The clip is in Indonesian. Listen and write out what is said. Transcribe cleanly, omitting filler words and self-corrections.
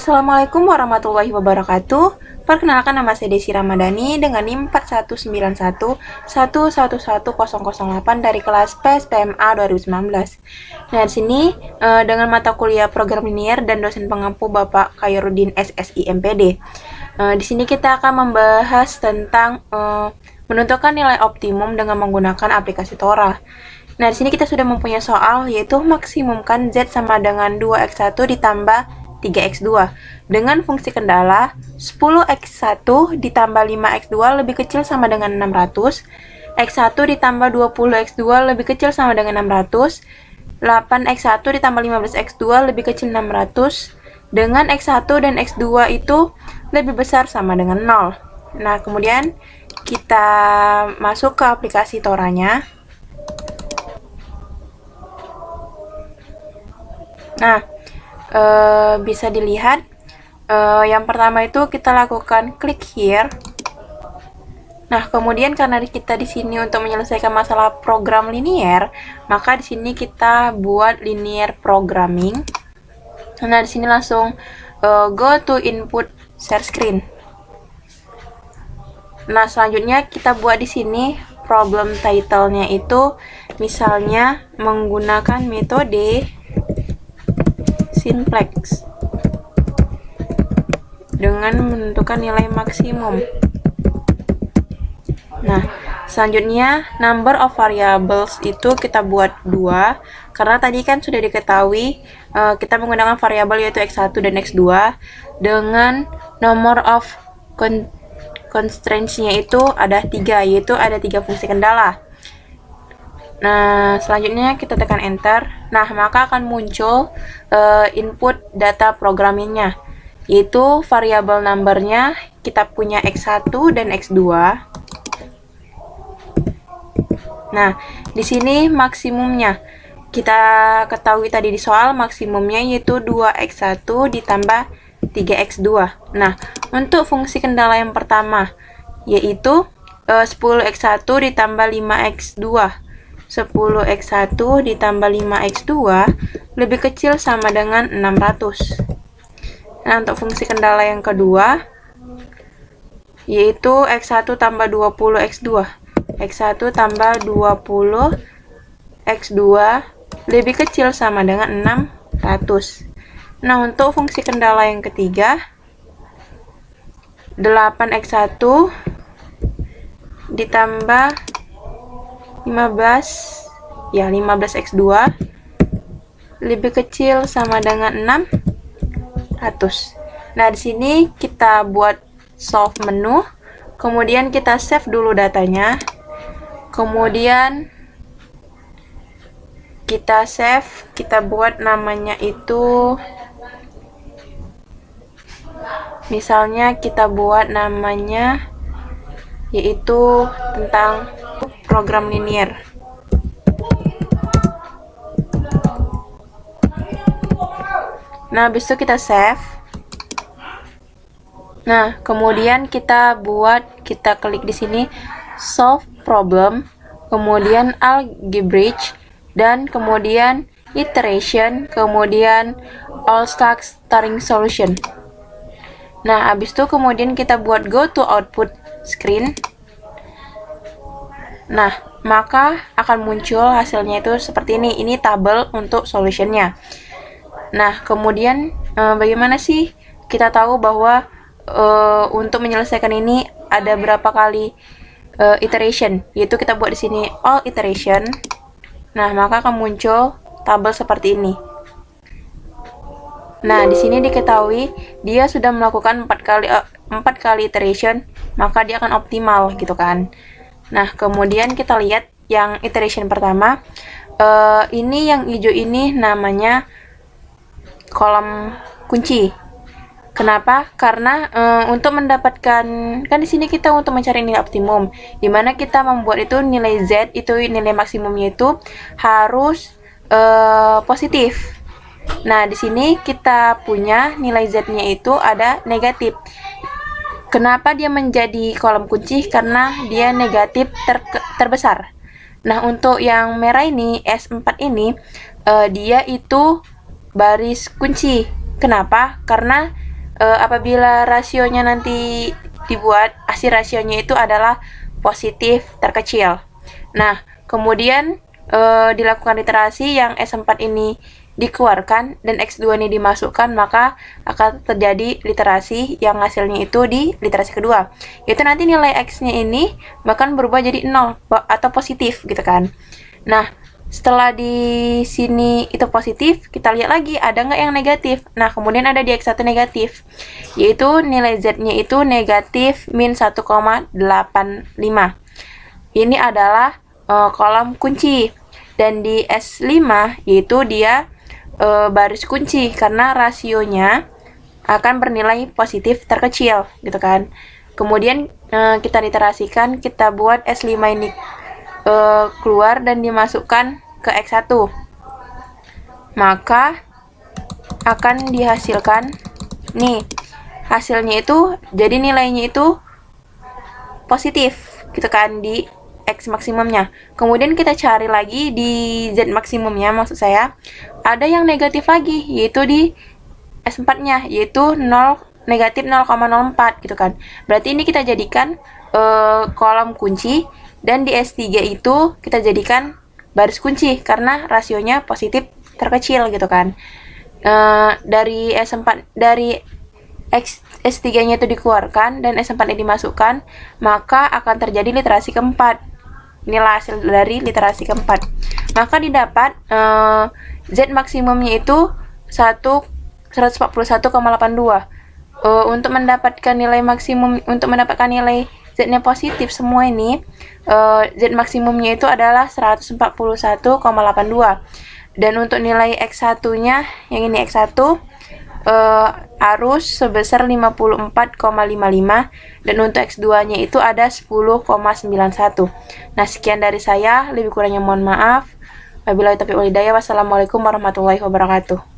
Assalamualaikum warahmatullahi wabarakatuh. Perkenalkan, nama saya Desi Ramadhani dengan NIM 4191111008 dari kelas PSPMA 2019. Nah, di sini dengan mata kuliah program linier dan dosen pengampu Bapak Khairuddin SSI MPD. Di sini kita akan membahas tentang menentukan nilai optimum dengan menggunakan aplikasi Tora. Nah, di sini kita sudah mempunyai soal, yaitu maksimumkan Z sama dengan 2x1 ditambah 3x2 dengan fungsi kendala 10x1 ditambah 5x2 lebih kecil sama dengan 600, x1 ditambah 20x2 lebih kecil sama dengan 600, 8x1 ditambah 15x2 lebih kecil 600, dengan x1 dan x2 itu lebih besar sama dengan 0. Nah, kemudian kita masuk ke aplikasi Toranya. Nah, bisa dilihat yang pertama itu kita lakukan klik here. Nah, kemudian karena kita di sini untuk menyelesaikan masalah program linier, maka di sini kita buat linear programming. Nah, di sini langsung go to input share screen. Nah, selanjutnya kita buat di sini problem title-nya itu misalnya menggunakan metode simplex dengan menentukan nilai maksimum. Nah, selanjutnya number of variables itu kita buat 2 karena tadi kan sudah diketahui kita menggunakan variabel yaitu x1 dan x2 dengan number of constraints-nya itu ada 3, yaitu ada 3 fungsi kendala. Nah, selanjutnya kita tekan enter. Nah, maka akan muncul input data programmingnya, yaitu variabel numbernya kita punya x1 dan x2. Nah, di sini maksimumnya kita ketahui tadi di soal maksimumnya yaitu 2x1 ditambah 3x2. Nah, untuk fungsi kendala yang pertama yaitu 10x1 ditambah 5x2. 10x1 ditambah 5x2 lebih kecil sama dengan 600. Nah, untuk fungsi kendala yang kedua yaitu x1 tambah 20x2. x1 tambah 20x2 lebih kecil sama dengan 600. Nah, untuk fungsi kendala yang ketiga 8x1 ditambah 15x2 lebih kecil sama dengan 600. Nah, di sini kita buat solve menu, kemudian kita save dulu datanya, kemudian kita save, kita buat namanya itu misalnya kita buat namanya yaitu tentang program linier. Nah, habis itu kita save. Nah, kemudian kita klik di sini solve problem, kemudian algebraic, dan kemudian iteration, kemudian all starting solution. Nah, habis itu kemudian kita buat go to output screen. Nah, maka akan muncul hasilnya itu seperti ini. Ini tabel untuk solutionnya. Nah, kemudian bagaimana sih kita tahu bahwa untuk menyelesaikan ini ada berapa kali iteration? Yaitu kita buat di sini all iteration. Nah, maka akan muncul tabel seperti ini. Nah, di sini diketahui dia sudah melakukan 4 kali iteration, maka dia akan optimal gitu kan. Nah, kemudian kita lihat yang iteration pertama. Ini yang hijau ini namanya kolom kunci. Kenapa? Karena untuk mendapatkan, kan di sini kita untuk mencari nilai optimum, dimana kita membuat itu nilai Z, itu nilai maksimumnya itu harus positif. Nah, di sini kita punya nilai Z-nya itu ada negatif. Kenapa dia menjadi kolom kunci? Karena dia negatif terbesar. Nah, untuk yang merah ini, S4 ini, dia itu baris kunci. Kenapa? Karena apabila rasionya nanti dibuat, hasil rasionya itu adalah positif terkecil. Nah, kemudian dilakukan literasi yang S4 ini dikeluarkan dan X2 ini dimasukkan, maka akan terjadi literasi yang hasilnya itu di literasi kedua. Yaitu nanti nilai X-nya ini bahkan berubah jadi 0 atau positif gitu kan. Nah, setelah di sini itu positif, kita lihat lagi ada nggak yang negatif. Nah, kemudian ada di X1 negatif, yaitu nilai Z-nya itu negatif min 1,85. Ini adalah kolom kunci. Dan di S5 yaitu dia baris kunci karena rasionya akan bernilai positif terkecil gitu kan. Kemudian kita literasikan, kita buat S5 ini keluar dan dimasukkan ke X1, maka akan dihasilkan nih, hasilnya itu jadi nilainya itu positif gitu kan di X maksimumnya. Kemudian kita cari lagi di Z maksimumnya, maksud saya ada yang negatif lagi, yaitu di S4-nya, yaitu negatif 0,04 gitu kan. Berarti ini kita jadikan kolom kunci, dan di S3 itu kita jadikan baris kunci karena rasionya positif terkecil gitu kan. Dari S4 dari S3-nya itu dikeluarkan dan S4-nya dimasukkan, maka akan terjadi literasi keempat. Inilah hasil dari literasi keempat. Maka didapat Z maksimumnya itu 141,82. Untuk mendapatkan nilai maksimum, untuk mendapatkan nilai Z-nya positif semua ini, Z maksimumnya itu adalah 141,82. Dan untuk nilai X1-nya, yang ini X1, harus sebesar 54,55, dan untuk X2-nya itu ada 10,91. Nah, sekian dari saya, lebih kurangnya mohon maaf. Wabillahi taufiq wal hidayah. Wassalamualaikum warahmatullahi wabarakatuh.